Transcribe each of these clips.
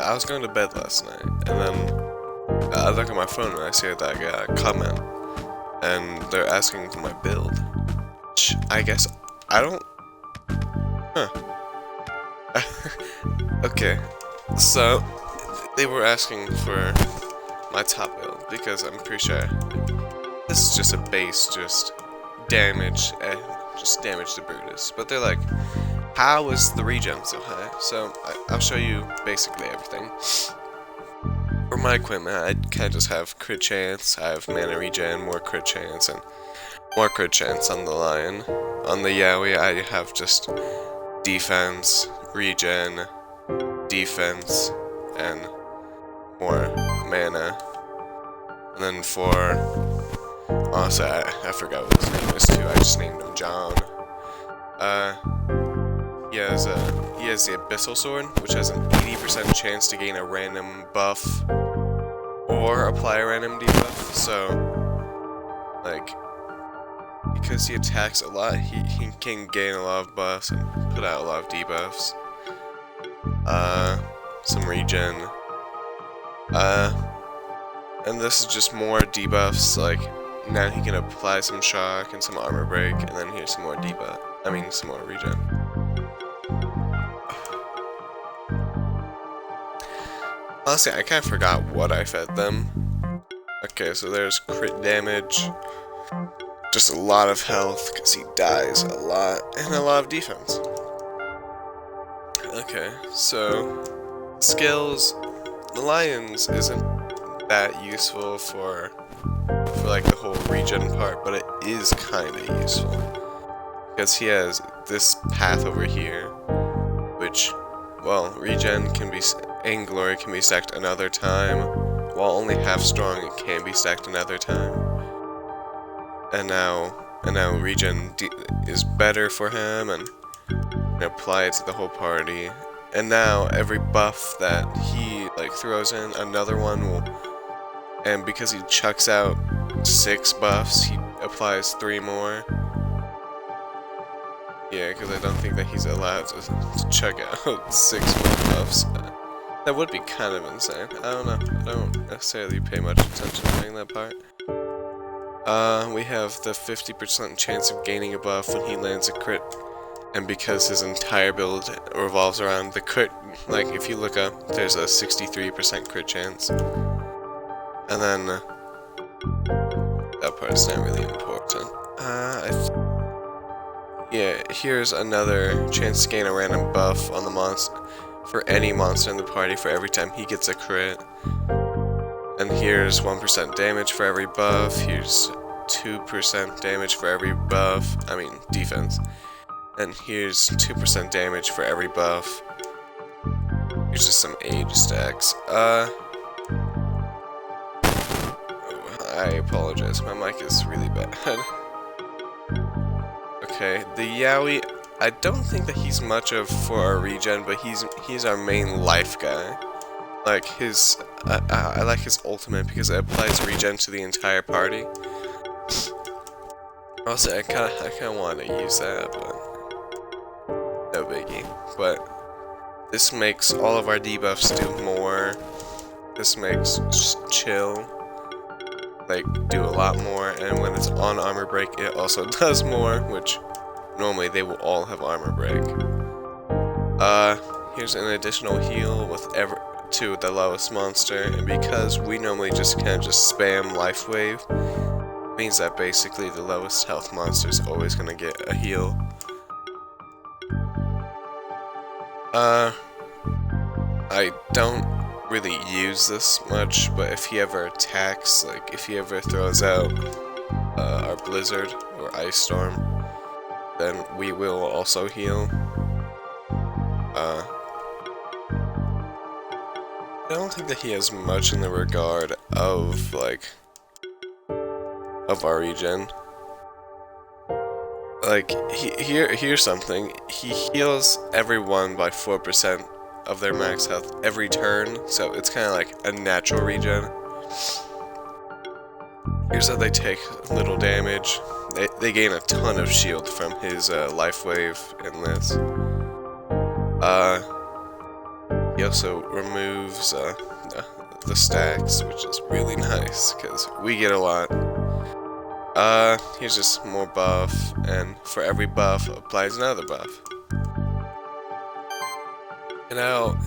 I was going to bed last night, and then I look at my phone and I see that I got a comment, and they're asking for my build. Which I guess I don't. Huh. Okay, so they were asking for my top build because I'm pretty sure this is just a base, just damage to Brutus. But they're like, how is the regen so high? So I'll show you basically everything. For my equipment, I kind of just have crit chance, I have mana regen, more crit chance, and more crit chance on the Lion. On the Yowie, I have just defense, regen, defense, and more mana. And then for... honestly, I forgot what his name is too, I just named him John. He has the Abyssal Sword, which has an 80% chance to gain a random buff or apply a random debuff. So, like, because he attacks a lot, he can gain a lot of buffs and put out a lot of debuffs. Some regen. And this is just more debuffs, like, now he can apply some shock and some armor break, and then here's some more debuff. I mean, some more regen. Honestly, I kind of forgot what I fed them. Okay, so there's crit damage, just a lot of health, because he dies a lot, and a lot of defense. Okay, so skills, the Lions isn't that useful for like the whole regen part, but it is kind of useful. Because he has this path over here, which, well, regen can be, and glory can be stacked another time, while only half strong it can be stacked another time. And now regen is better for him, and apply it to the whole party. And now every buff that he like throws in, another one will, and because he chucks out 6 buffs, he applies 3 more. Yeah, because I don't think that he's allowed to chuck out 6 more buffs. That would be kind of insane. I don't know. I don't necessarily pay much attention to doing that part. We have the 50% chance of gaining a buff when he lands a crit. And because his entire build revolves around the crit, like if you look up, there's a 63% crit chance. And then, that part's not really important. Yeah, here's another chance to gain a random buff on the monster, for any monster in the party for every time he gets a crit. And here's 1% damage for every buff, here's 2% damage for every buff, I mean defense. And here's 2% damage for every buff. Here's just some age stacks. I apologize, my mic is really bad. Okay, the Yowie, I don't think that he's much of for our regen, but he's our main life guy. Like his, I like his ultimate because it applies regen to the entire party. Also, I kinda wanted to use that, but no biggie. But this makes all of our debuffs do more. This makes just chill, like, do a lot more, and when it's on armor break, it also does more, which normally they will all have armor break. Here's an additional heal to the lowest monster, and because we normally just kind of just spam life wave, means that basically the lowest health monster is always gonna get a heal. I don't really use this much, but if he ever attacks, like if he ever throws out our blizzard or ice storm, then we will also heal. I don't think that he has much in the regard of like our regen. Like here's something. He heals everyone by 4% of their max health every turn, so it's kind of like a natural regen. Here's how they take little damage. They gain a ton of shield from his life wave in this. He he also removes the stacks, which is really nice because we get a lot. Here's just more buff, and for every buff applies another buff. And now,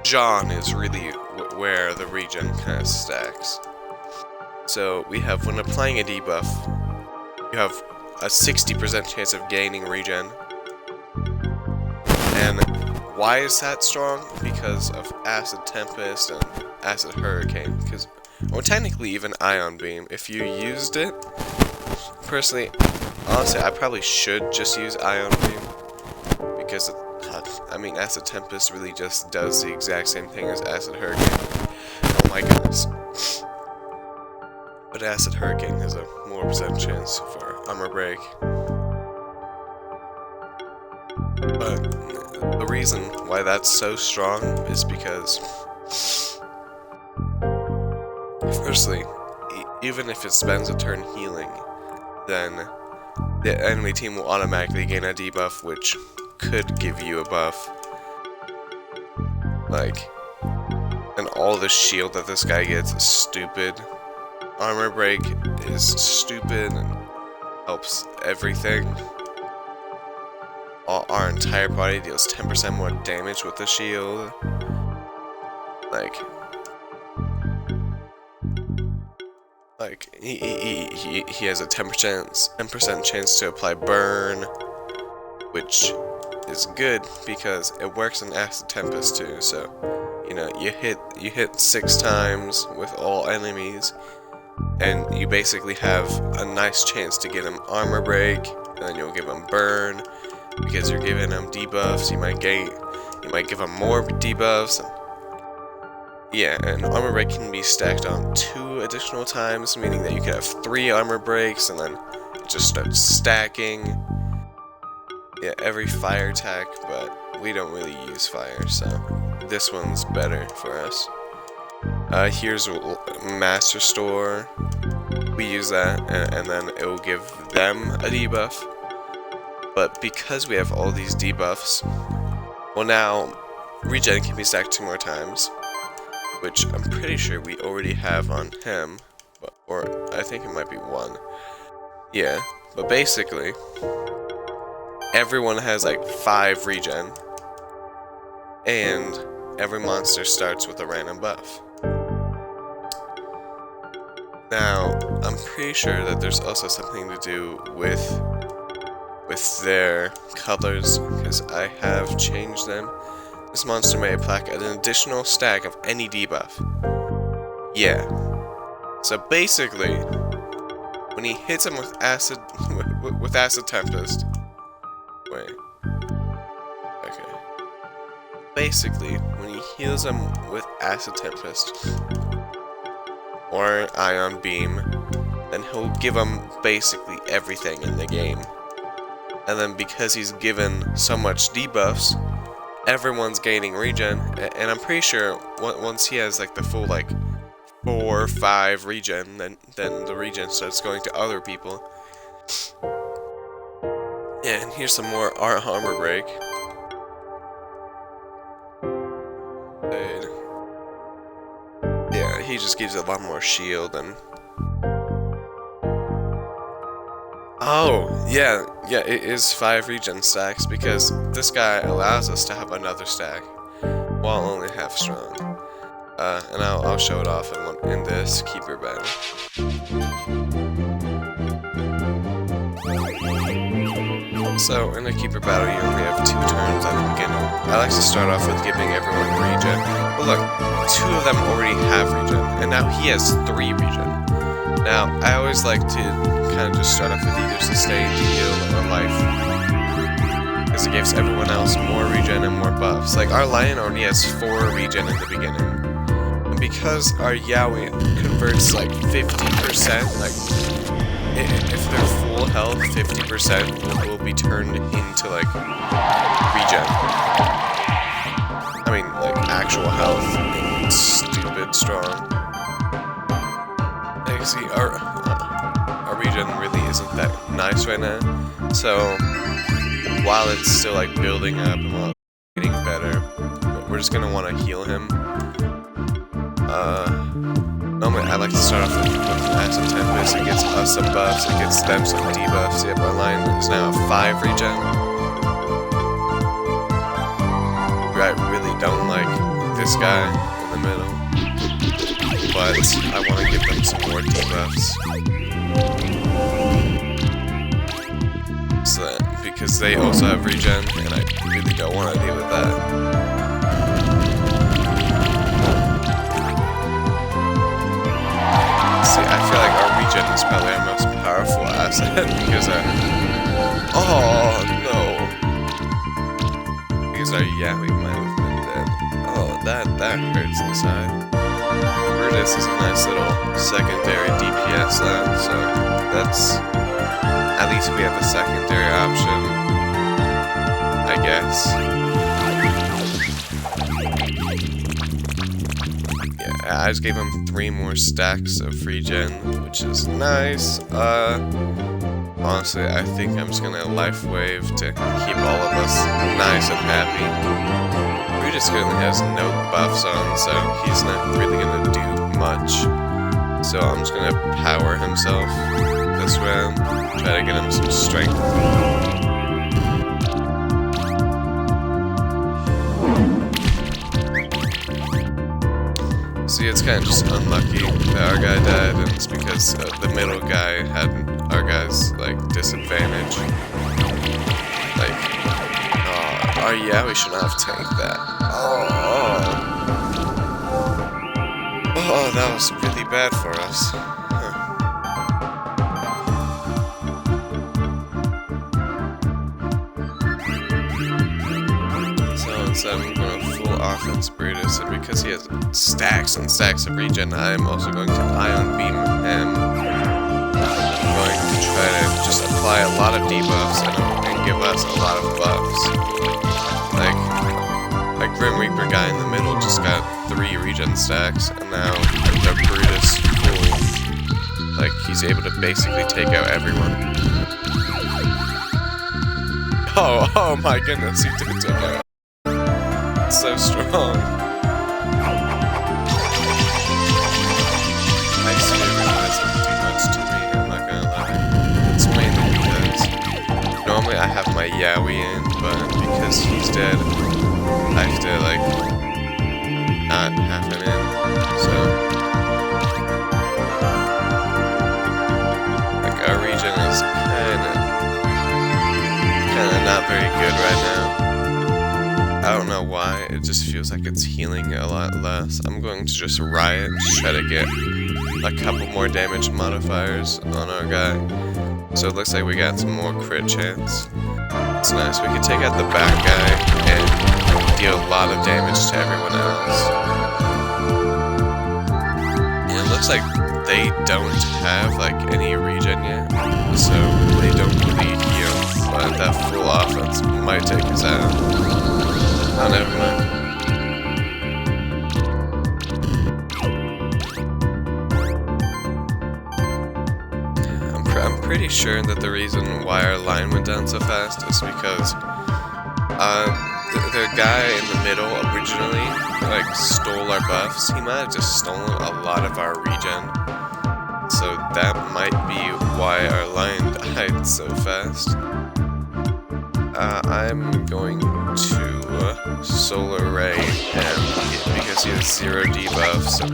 John is really where the regen kind of stacks. So we have, when applying a debuff, you have a 60% chance of gaining regen. And why is that strong? Because of Acid Tempest and Acid Hurricane. Because, well, technically even Ion Beam. If you used it, personally, honestly, I probably should just use Ion Beam. Because, I mean, Acid Tempest really just does the exact same thing as Acid Hurricane. Oh my goodness. But Acid Hurricane has a more percent chance for Armor Break. But the reason why that's so strong is because, firstly, even if it spends a turn healing, then the enemy team will automatically gain a debuff, which could give you a buff. Like, and all the shield that this guy gets is stupid. Armor Break is stupid and helps everything. Our entire body deals 10% more damage with the shield. Like he has a 10% chance to apply burn, which is good because it works in Acid Tempest too. So, you know, you hit 6 times with all enemies, and you basically have a nice chance to get him Armor Break, and then you'll give him burn because you're giving him debuffs. You might give him more debuffs. Yeah, and Armor Break can be stacked on 2 additional times, meaning that you could have 3 Armor Breaks, and then it just starts stacking. Yeah, every fire attack, but we don't really use fire, so this one's better for us. Here's Master Store. We use that, and then it will give them a debuff. But because we have all these debuffs, well, now regen can be stacked 2 more times, which I'm pretty sure we already have on him, or I think it might be 1. Yeah, but basically, everyone has like 5 regen, and every monster starts with a random buff. Now, I'm pretty sure that there's also something to do with their colors, because I have changed them. This monster may apply an additional stack of any debuff. Yeah. So basically, when he hits him with Acid Tempest. Wait. Okay. Basically, when he heals him with Acid Tempest or Ion Beam, then he'll give him basically everything in the game. And then because he's given so much debuffs, everyone's gaining regen, and I'm pretty sure once he has like the full like 4 or 5 regen, then the regen starts going to other people. Yeah, and here's some more Armor Break. Yeah, he just gives a lot more shield and. Oh, yeah, it is 5 regen stacks because this guy allows us to have another stack while only half strong. And I'll show it off in this Keeper battle. So, in a Keeper battle, you only have 2 turns at the beginning. I like to start off with giving everyone regen. But look, 2 of them already have regen, and now he has 3 regen. Now, I always like to kind of just start off with either sustain, heal, or life, because it gives everyone else more regen and more buffs. Like, our Lion already has 4 regen in the beginning, and because our Yaoi converts like 50%, like if they're full health, 50% will be turned into like regen. I mean, like actual health. It's stupid strong. You can see our regen really isn't that nice right now. So while it's still like building up and while it's getting better, we're just gonna want to heal him. Normally I like to start off with Acid Tempest. It gets us some buffs, it gets them some debuffs. Yep, our line is now a 5 regen. I really don't like this guy in the middle, but I want to give them some more debuffs. So that, because they also have regen, and I really don't want to deal with that. See, I feel like our regen is probably our most powerful asset, because oh no! Because our Yaoi might have been dead. Oh, that hurts inside. Brutus is a nice little secondary DPS though, so that's... At least we have a secondary option, I guess. Yeah, I just gave him 3 more stacks of regen, which is nice. Honestly, I think I'm just gonna Life Wave to keep all of us nice and happy. Brutus currently has no buffs on, so he's not really gonna do much. So I'm just gonna power himself this round, try to get him some strength. See, it's kind of just unlucky that our guy died, and it's because the middle guy had our guy's, like, disadvantage. Like, yeah, we should not have tanked that. Oh, that was really bad for us. So I'm going to full offense Brutus, and because he has stacks and stacks of regen, I'm also going to Ion Beam him. I'm going to try to just apply a lot of debuffs and give us a lot of buffs. Like Grim Reaper guy in the middle just got 3 regen stacks, and now the Brutus full, like, he's able to basically take out everyone. Oh my goodness, he did take out. So strong. I see it really doesn't do much to me, I'm not gonna lie. It's mainly because normally I have my Yaoi in, but because he's dead, I have to, like, not have him in. So, like, our regen is kinda not very good right now. I don't know why, it just feels like it's healing a lot less. I'm going to just Riot and try to get a couple more damage modifiers on our guy. So it looks like we got some more crit chance. It's nice, we can take out the bad guy and deal a lot of damage to everyone else. And it looks like they don't have, like, any regen yet, so they don't really heal, but that full offense might take us out. Oh, never mind. I'm pretty sure that the reason why our line went down so fast is because the guy in the middle originally, like, stole our buffs. He might have just stolen a lot of our regen. So that might be why our line died so fast. I'm going to Solar Ray him because he has 0 debuffs. So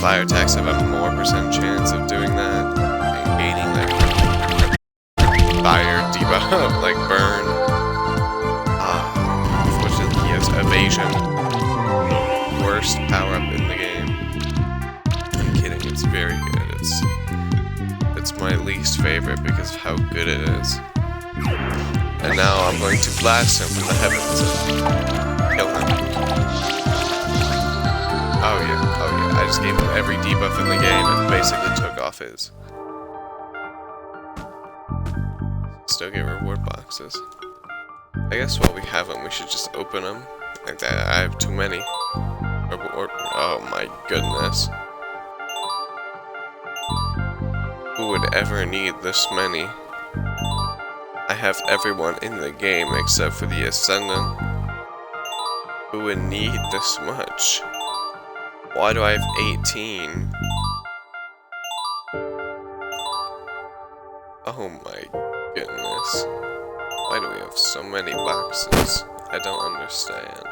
fire attacks have a more % chance of doing that and gaining, like, fire debuff, like burn. Unfortunately, he has evasion, the worst power up in the game. I'm kidding, it's very good. It's my least favorite because of how good it is. And now I'm going to blast him from the heavens and kill him. Oh yeah, I just gave him every debuff in the game and basically took off his. Still get reward boxes. I guess while we have them, we should just open them. Like that, I have too many. Oh my goodness. Who would ever need this many? I have everyone in the game except for the Ascendant. Who would need this much? Why do I have 18? Oh my goodness. Why do we have so many boxes? I don't understand.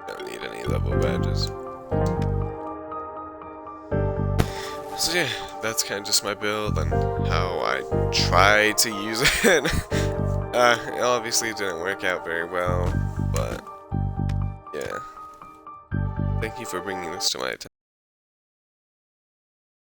Don't need any level badges. So yeah, that's kind of just my build and how I tried to use it. It obviously didn't work out very well, but yeah. Thank you for bringing this to my attention.